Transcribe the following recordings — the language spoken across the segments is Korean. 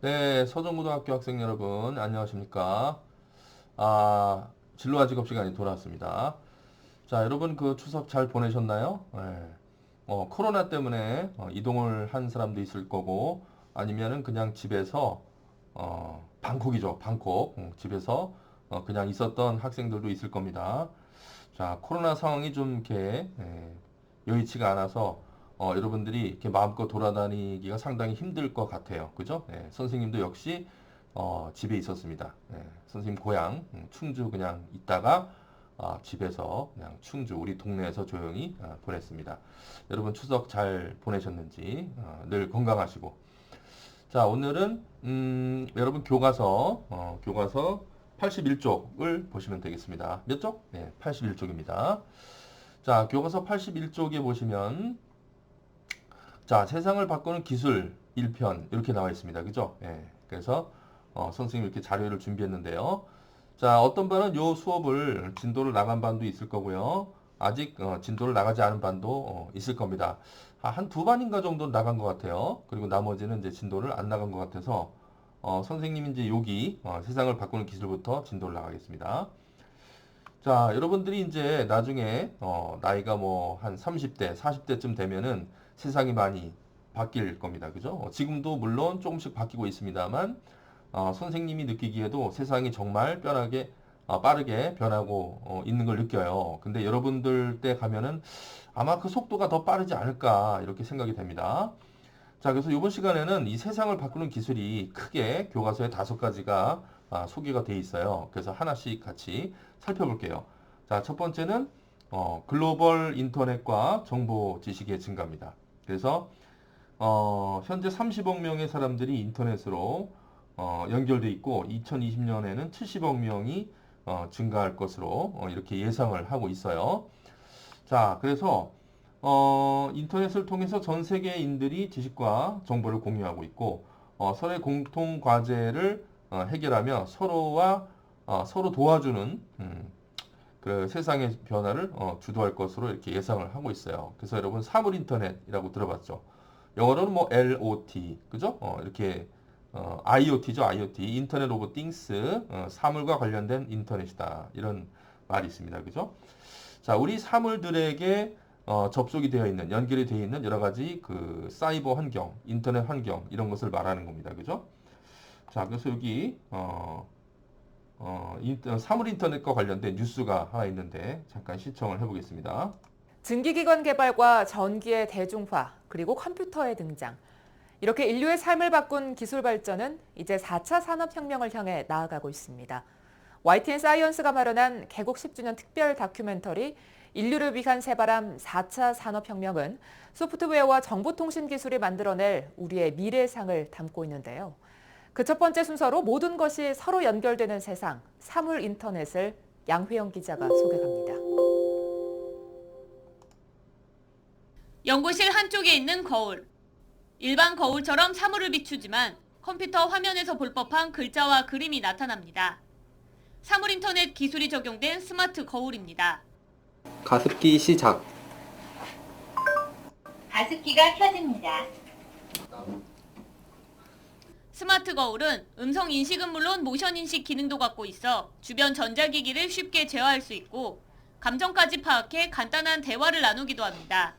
네, 서정고등학교 학생 여러분, 안녕하십니까? 진로와 직업 시간이 돌아왔습니다. 자, 여러분 그 추석 잘 보내셨나요? 네. 코로나 때문에 이동을 한 사람도 있을 거고, 아니면은 그냥 집에서, 방콕이죠, 방콕. 집에서 그냥 있었던 학생들도 있을 겁니다. 자, 코로나 상황이 좀 이렇게 여의치가 않아서 여러분들이 이렇게 마음껏 돌아다니기가 상당히 힘들 것 같아요. 그죠? 선생님도 역시 집에 있었습니다. 선생님 고향 충주 그냥 있다가 집에서 그냥 충주 우리 동네에서 조용히 보냈습니다. 여러분 추석 잘 보내셨는지 늘 건강하시고 자 오늘은 여러분 교과서 81쪽을 보시면 되겠습니다. 몇 쪽? 네, 81쪽입니다. 자, 교과서 81쪽에 보시면 자, 세상을 바꾸는 기술 1편 이렇게 나와 있습니다. 그죠? 그래서 선생님이 이렇게 자료를 준비했는데요. 자, 어떤 반은 요 수업을 진도를 나간 반도 있을 거고요. 아직 진도를 나가지 않은 반도 있을 겁니다. 한 두 반인가 정도 나간 것 같아요. 그리고 나머지는 이제 진도를 안 나간 것 같아서 선생님이 이제 여기 세상을 바꾸는 기술부터 진도를 나가겠습니다. 자, 여러분들이 이제 나중에 나이가 뭐 한 30대, 40대쯤 되면은 세상이 많이 바뀔 겁니다. 그죠? 지금도 물론 조금씩 바뀌고 있습니다만 선생님이 느끼기에도 세상이 정말 빠르게 변하고 있는 걸 느껴요. 근데 여러분들 때 가면은 아마 그 속도가 더 빠르지 않을까 이렇게 생각이 됩니다. 자, 그래서 이번 시간에는 이 세상을 바꾸는 기술이 크게 교과서에 5가지가 소개가 돼 있어요. 그래서 하나씩 같이 살펴볼게요. 자, 첫 번째는 글로벌 인터넷과 정보 지식의 증가입니다. 그래서 현재 30억 명의 사람들이 인터넷으로 연결돼 있고 2020년에는 70억 명이 증가할 것으로 이렇게 예상을 하고 있어요. 자, 그래서 인터넷을 통해서 전 세계인들이 지식과 정보를 공유하고 있고 서로의 공통 과제를 해결하며 서로 도와주는 그 세상의 변화를 주도할 것으로 이렇게 예상을 하고 있어요. 그래서 여러분 사물 인터넷이라고 들어봤죠? 영어로는 뭐 LOT, 그죠? 이렇게 IoT죠, IoT, 인터넷 오브 띵스, 사물과 관련된 인터넷이다. 이런 말이 있습니다, 그죠? 자, 우리 사물들에게 접속이 되어 있는, 연결이 되어 있는 여러 가지 그 사이버 환경, 인터넷 환경 이런 것을 말하는 겁니다, 그죠? 자, 그래서 여기 사물 인터넷과 관련된 뉴스가 하나 있는데 잠깐 시청을 해보겠습니다. 증기기관 개발과 전기의 대중화, 그리고 컴퓨터의 등장. 이렇게 인류의 삶을 바꾼 기술 발전은 이제 4차 산업혁명을 향해 나아가고 있습니다. YTN 사이언스가 마련한 개국 10주년 특별 다큐멘터리 인류를 위한 새바람 4차 산업혁명은 소프트웨어와 정보통신 기술이 만들어낼 우리의 미래상을 담고 있는데요. 그 첫 번째 순서로 모든 것이 서로 연결되는 세상, 사물 인터넷을 양회영 기자가 소개합니다. 연구실 한쪽에 있는 거울. 일반 거울처럼 사물을 비추지만 컴퓨터 화면에서 볼 법한 글자와 그림이 나타납니다. 사물 인터넷 기술이 적용된 스마트 거울입니다. 가습기 시작. 가습기가 켜집니다. 스마트 거울은 음성 인식은 물론 모션 인식 기능도 갖고 있어 주변 전자기기를 쉽게 제어할 수 있고 감정까지 파악해 간단한 대화를 나누기도 합니다.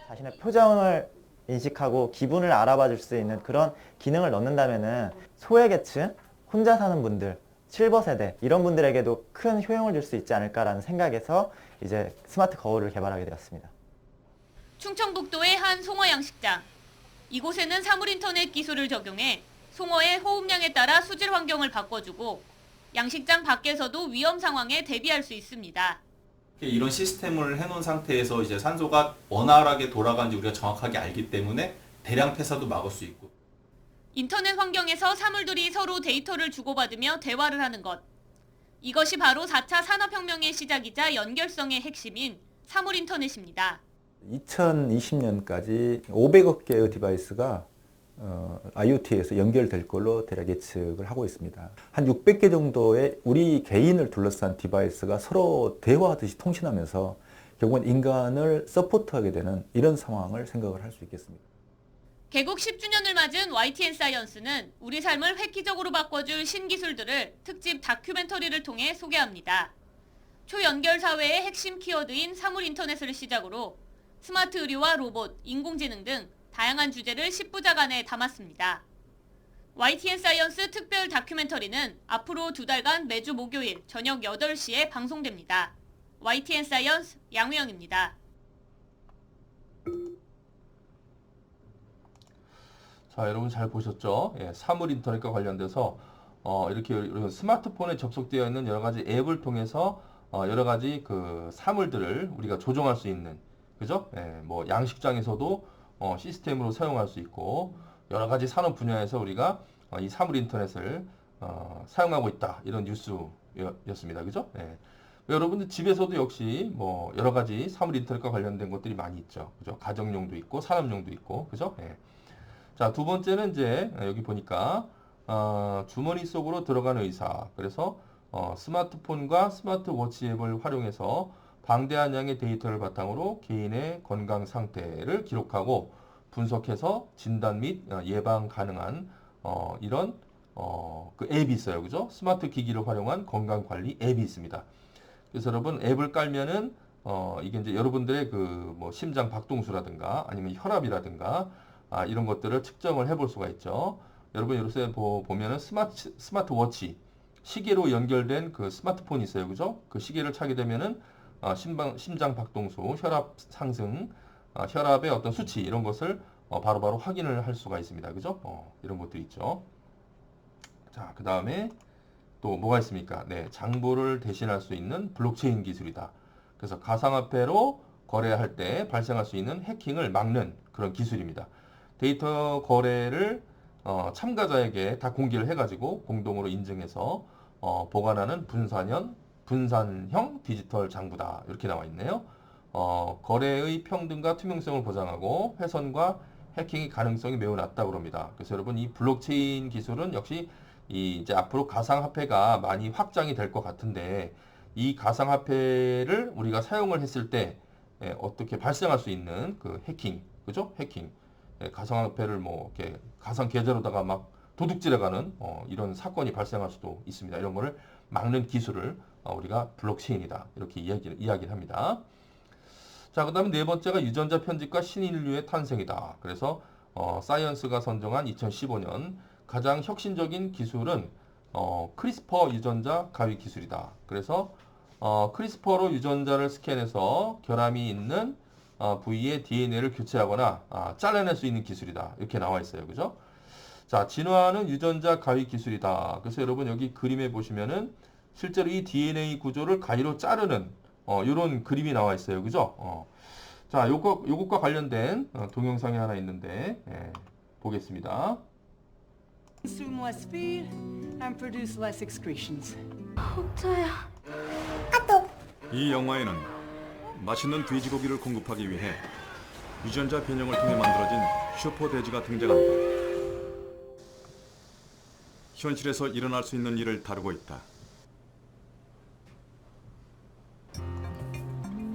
자신의 표정을 인식하고 기분을 알아봐 줄 수 있는 그런 기능을 넣는다면은 소외계층, 혼자 사는 분들, 실버 세대 이런 분들에게도 큰 효용을 줄 수 있지 않을까라는 생각에서 이제 스마트 거울을 개발하게 되었습니다. 충청북도의 한 송어 양식장. 이곳에는 사물 인터넷 기술을 적용해 송어의 호흡량에 따라 수질 환경을 바꿔주고 양식장 밖에서도 위험 상황에 대비할 수 있습니다. 이런 시스템을 해놓은 상태에서 이제 산소가 원활하게 돌아가는지 우리가 정확하게 알기 때문에 대량 폐사도 막을 수 있고. 인터넷 환경에서 사물들이 서로 데이터를 주고받으며 대화를 하는 것. 이것이 바로 4차 산업혁명의 시작이자 연결성의 핵심인 사물 인터넷입니다. 2020년까지 500억 개의 디바이스가 IoT에서 연결될 걸로 대략 예측을 하고 있습니다. 한 600개 정도의 우리 개인을 둘러싼 디바이스가 서로 대화하듯이 통신하면서 결국은 인간을 서포트하게 되는 이런 상황을 생각을 할 수 있겠습니다. 개국 10주년을 맞은 YTN 사이언스는 우리 삶을 획기적으로 바꿔줄 신기술들을 특집 다큐멘터리를 통해 소개합니다. 초연결 사회의 핵심 키워드인 사물 인터넷을 시작으로 스마트 의료와 로봇, 인공지능 등 다양한 주제를 10부작안에 담았습니다. YTN 사이언스 특별 다큐멘터리는 앞으로 2달간 매주 목요일 저녁 8시에 방송됩니다. YTN 사이언스 양우영입니다. 자, 여러분 잘 보셨죠? 예, 사물 인터넷과 관련돼서 이렇게 스마트폰에 접속되어 있는 여러 가지 앱을 통해서 여러 가지 그 사물들을 우리가 조종할 수 있는, 그죠? 예, 뭐 양식장에서도 시스템으로 사용할 수 있고 여러 가지 산업 분야에서 우리가 이 사물 인터넷을 사용하고 있다, 이런 뉴스였습니다, 그죠? 예. 여러분들 집에서도 역시 뭐 여러 가지 사물 인터넷과 관련된 것들이 많이 있죠, 그죠? 가정용도 있고 산업용도 있고, 그죠? 예. 자, 두 번째는 이제 여기 보니까 주머니 속으로 들어가는 의사. 그래서 스마트폰과 스마트워치 앱을 활용해서 방대한 양의 데이터를 바탕으로 개인의 건강 상태를 기록하고 분석해서 진단 및 예방 가능한 이런 그 앱이 있어요, 그죠? 스마트 기기를 활용한 건강 관리 앱이 있습니다. 그래서 여러분 앱을 깔면은 이게 이제 여러분들의 그 뭐 심장 박동수라든가 아니면 혈압이라든가 이런 것들을 측정을 해볼 수가 있죠. 여러분 요새 보면은 스마트워치 시계로 연결된 그 스마트폰이 있어요, 그죠? 그 시계를 차게 되면은 심장 박동수, 혈압 상승, 혈압의 어떤 수치 이런 것을 바로바로 확인을 할 수가 있습니다, 그죠? 이런 것들이 있죠. 자, 그 다음에 또 뭐가 있습니까? 네, 장부를 대신할 수 있는 블록체인 기술이다. 그래서 가상화폐로 거래할 때 발생할 수 있는 해킹을 막는 그런 기술입니다. 데이터 거래를 참가자에게 다 공개를 해가지고 공동으로 인증해서 보관하는 분산형 디지털 장부다, 이렇게 나와 있네요. 거래의 평등과 투명성을 보장하고 훼손과 해킹의 가능성이 매우 낮다고 합니다. 그래서 여러분 이 블록체인 기술은 역시 이제 앞으로 가상화폐가 많이 확장이 될 것 같은데 이 가상화폐를 우리가 사용을 했을 때 어떻게 발생할 수 있는 그 해킹, 그죠? 해킹. 가상화폐를 뭐 이렇게 가상 계좌로다가 막 도둑질해가는 이런 사건이 발생할 수도 있습니다. 이런 거를 막는 기술을 우리가 블록체인이다, 이렇게 이야기를 합니다. 자, 그 다음에 네 번째가 유전자 편집과 신인류의 탄생이다. 그래서 사이언스가 선정한 2015년 가장 혁신적인 기술은 크리스퍼 유전자 가위 기술이다. 그래서 크리스퍼로 유전자를 스캔해서 결함이 있는 부위의 DNA를 교체하거나 잘라낼 수 있는 기술이다, 이렇게 나와 있어요, 그죠? 자, 진화하는 유전자 가위 기술이다. 그래서 여러분 여기 그림에 보시면은 실제로 이 DNA 구조를 가위로 자르는 이런 그림이 나와 있어요, 그죠? 자, 요것과 관련된 동영상이 하나 있는데 보겠습니다. Consume less feed and produce less excretions. 이 영화에는 맛있는 돼지고기를 공급하기 위해 유전자 변형을 통해 만들어진 슈퍼돼지가 등장한다. 현실에서 일어날 수 있는 일을 다루고 있다.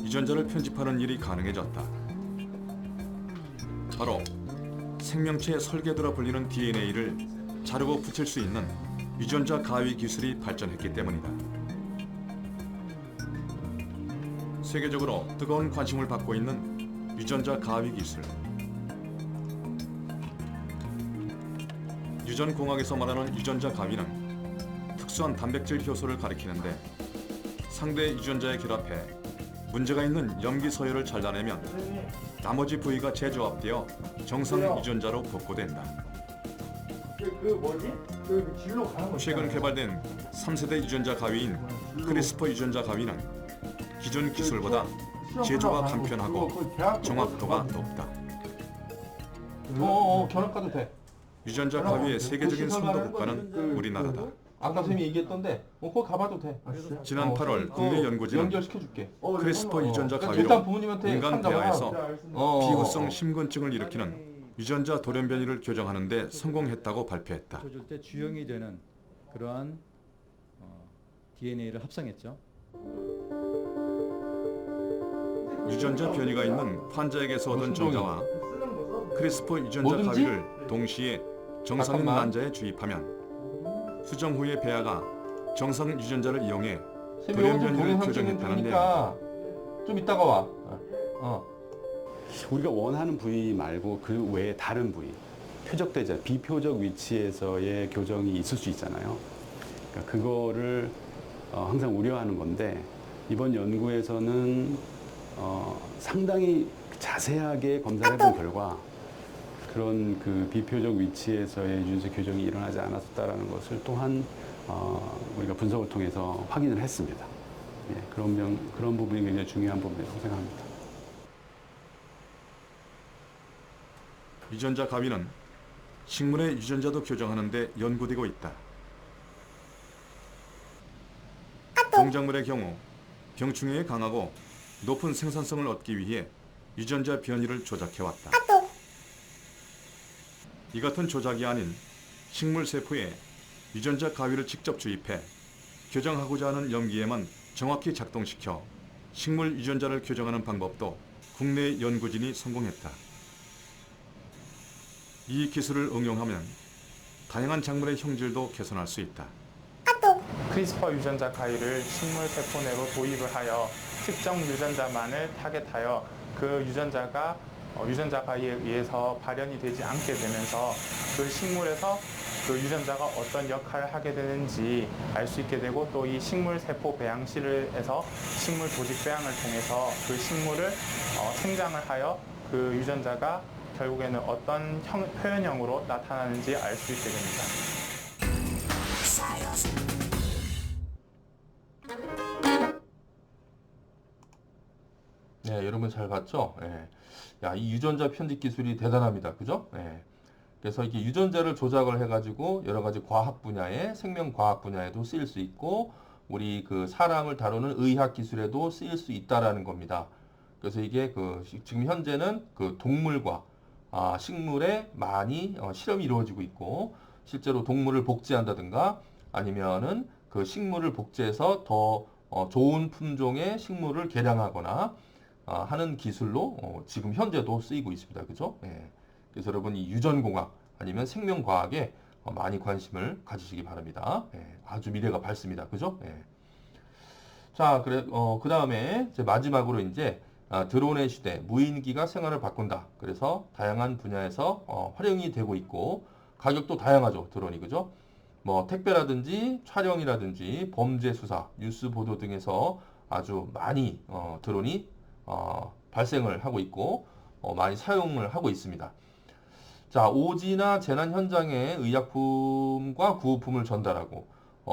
유전자를 편집하는 일이 가능해졌다. 바로 생명체의 설계도라 불리는 DNA를 자르고 붙일 수 있는 유전자 가위 기술이 발전했기 때문이다. 세계적으로 뜨거운 관심을 받고 있는 유전자 가위 기술. 유전공학에서 말하는 유전자 가위는 특수한 단백질 효소를 가리키는데 상대 유전자에 결합해 문제가 있는 염기 서열을 잘라내면 나머지 부위가 재조합되어 정상 유전자로 복구된다. 최근 개발된 3세대 유전자 가위인 크리스퍼 유전자 가위는 기존 기술보다 제조가 간편하고 정확도가 높다. 결합 가도 돼. 유전자 가위의 세계적인 선도 국가는 우리나라다. 아까 선생님이 얘기했던데 거기 가봐도 돼. 지난 8월 국내 연구진은 연결시켜줄게. 크리스퍼 유전자 일단 가위로 부모님한테 인간 상담을 대하에서 하고. 비구성 심근증을 일으키는 유전자 돌연변이를 교정하는 데 성공했다고 발표했다. 조질 때 주형이 되는 그러한 DNA를 합성했죠. 유전자 변이가 있는 환자에게서 얻은 정자와 크리스퍼 유전자 뭐든지? 가위를 동시에 정상인 잠깐만. 난자에 주입하면 수정 후의 배아가 정상 유전자를 이용해 세명은 돌연변이를 동영상 찍는 교정했다는 중이니까 좀 이따가 와. 우리가 원하는 부위 말고 그 외에 다른 부위, 표적되지 않은 비표적 위치에서의 교정이 있을 수 있잖아요. 그러니까 그거를 항상 우려하는 건데 이번 연구에서는 상당히 자세하게 검사를 해본 결과 그런 그 비표적 위치에서의 유전자 교정이 일어나지 않았다라는 것을 또한 우리가 분석을 통해서 확인을 했습니다. 예, 그런 부분이 굉장히 중요한 부분이라고 생각합니다. 유전자 가위는 식물의 유전자도 교정하는 데 연구되고 있다. 동작물의 경우 병충해에 강하고 높은 생산성을 얻기 위해 유전자 변이를 조작해왔다. 이 같은 조작이 아닌 식물 세포에 유전자 가위를 직접 주입해 교정하고자 하는 염기에만 정확히 작동시켜 식물 유전자를 교정하는 방법도 국내 연구진이 성공했다. 이 기술을 응용하면 다양한 작물의 형질도 개선할 수 있다. 크리스퍼 유전자 가위를 식물 세포 내로 도입을 하여 특정 유전자만을 타겟하여 그 유전자가 유전자 가위에 의해서 발현이 되지 않게 되면서 그 식물에서 그 유전자가 어떤 역할을 하게 되는지 알 수 있게 되고 또 이 식물 세포 배양실에서 식물 조직 배양을 통해서 그 식물을 생장을 하여 그 유전자가 결국에는 어떤 표현형으로 나타나는지 알 수 있게 됩니다. 네, 여러분 잘 봤죠? 예. 야, 이 유전자 편집 기술이 대단합니다. 그죠? 예. 그래서 이게 유전자를 조작을 해가지고 여러 가지 과학 분야에, 생명과학 분야에도 쓰일 수 있고, 우리 그 사람을 다루는 의학 기술에도 쓰일 수 있다라는 겁니다. 그래서 이게 지금 현재는 그 동물과 식물에 많이 실험이 이루어지고 있고, 실제로 동물을 복제한다든가 아니면은 그 식물을 복제해서 더 좋은 품종의 식물을 개량하거나 하는 기술로 지금 현재도 쓰이고 있습니다. 그죠? 예. 그래서 여러분 이 유전공학 아니면 생명과학에 많이 관심을 가지시기 바랍니다. 예. 아주 미래가 밝습니다. 그죠? 예. 자, 그 다음에 마지막으로 이제 드론의 시대, 무인기가 생활을 바꾼다. 그래서 다양한 분야에서 활용이 되고 있고, 가격도 다양하죠. 드론이. 그죠? 뭐 택배라든지 촬영이라든지 범죄 수사, 뉴스 보도 등에서 아주 많이 드론이 발생을 하고 있고 많이 사용을 하고 있습니다. 자, 오지나 재난 현장에 의약품과 구호품을 전달하고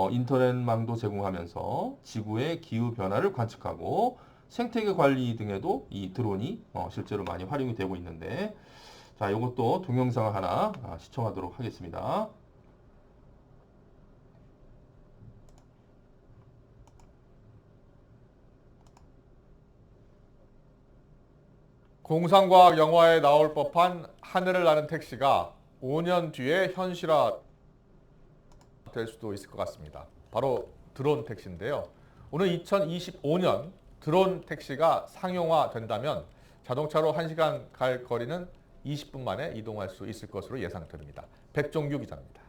인터넷망도 제공하면서 지구의 기후 변화를 관측하고 생태계 관리 등에도 이 드론이 실제로 많이 활용이 되고 있는데, 자, 이것도 동영상을 하나 시청하도록 하겠습니다. 공상과학 영화에 나올 법한 하늘을 나는 택시가 5년 뒤에 현실화 될 수도 있을 것 같습니다. 바로 드론 택시인데요. 오늘 2025년 드론 택시가 상용화된다면 자동차로 1시간 갈 거리는 20분 만에 이동할 수 있을 것으로 예상됩니다. 백종규 기자입니다.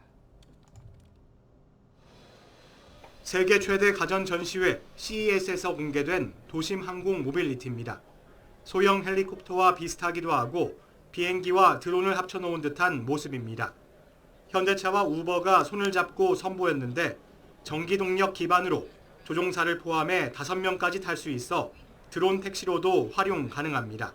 세계 최대 가전 전시회 CES에서 공개된 도심 항공 모빌리티입니다. 소형 헬리콥터와 비슷하기도 하고 비행기와 드론을 합쳐놓은 듯한 모습입니다. 현대차와 우버가 손을 잡고 선보였는데 전기 동력 기반으로 조종사를 포함해 5명까지 탈 수 있어 드론 택시로도 활용 가능합니다.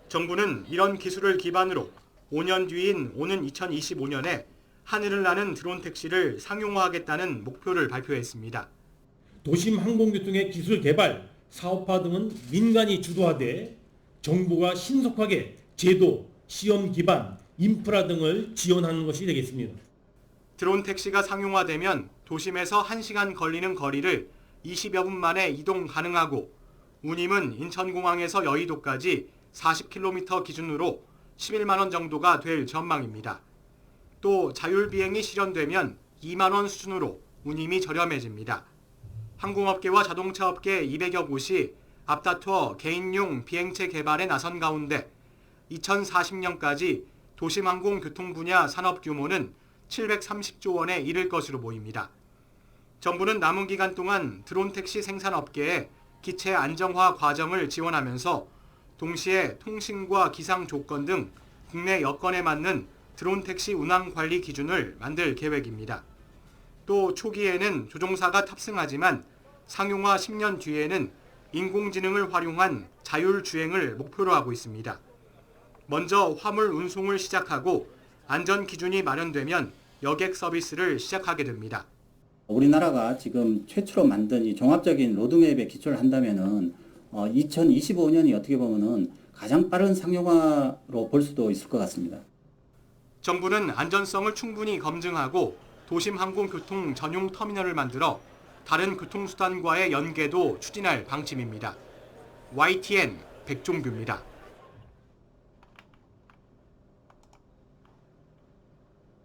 정부는 이런 기술을 기반으로 5년 뒤인 오는 2025년에 하늘을 나는 드론 택시를 상용화하겠다는 목표를 발표했습니다. 도심 항공교통의 기술 개발, 사업화 등은 민간이 주도하되 정부가 신속하게 제도, 시험 기반, 인프라 등을 지원하는 것이 되겠습니다. 드론 택시가 상용화되면 도심에서 1시간 걸리는 거리를 20여 분 만에 이동 가능하고 운임은 인천공항에서 여의도까지 40km 기준으로 11만 원 정도가 될 전망입니다. 또 자율비행이 실현되면 2만 원 수준으로 운임이 저렴해집니다. 항공업계와 자동차업계 200여 곳이 앞다투어 개인용 비행체 개발에 나선 가운데 2040년까지 도심항공교통 분야 산업 규모는 730조 원에 이를 것으로 보입니다. 정부는 남은 기간 동안 드론 택시 생산업계에 기체 안정화 과정을 지원하면서 동시에 통신과 기상 조건 등 국내 여건에 맞는 드론 택시 운항 관리 기준을 만들 계획입니다. 또 초기에는 조종사가 탑승하지만 상용화 10년 뒤에는 인공지능을 활용한 자율주행을 목표로 하고 있습니다. 먼저 화물 운송을 시작하고 안전 기준이 마련되면 여객 서비스를 시작하게 됩니다. 우리나라가 지금 최초로 만든 이 종합적인 로드맵에 기초를 한다면은 2025년이 어떻게 보면은 가장 빠른 상용화로 볼 수도 있을 것 같습니다. 정부는 안전성을 충분히 검증하고 도심항공교통 전용 터미널을 만들어 다른 교통수단과의 연계도 추진할 방침입니다. YTN 백종규입니다.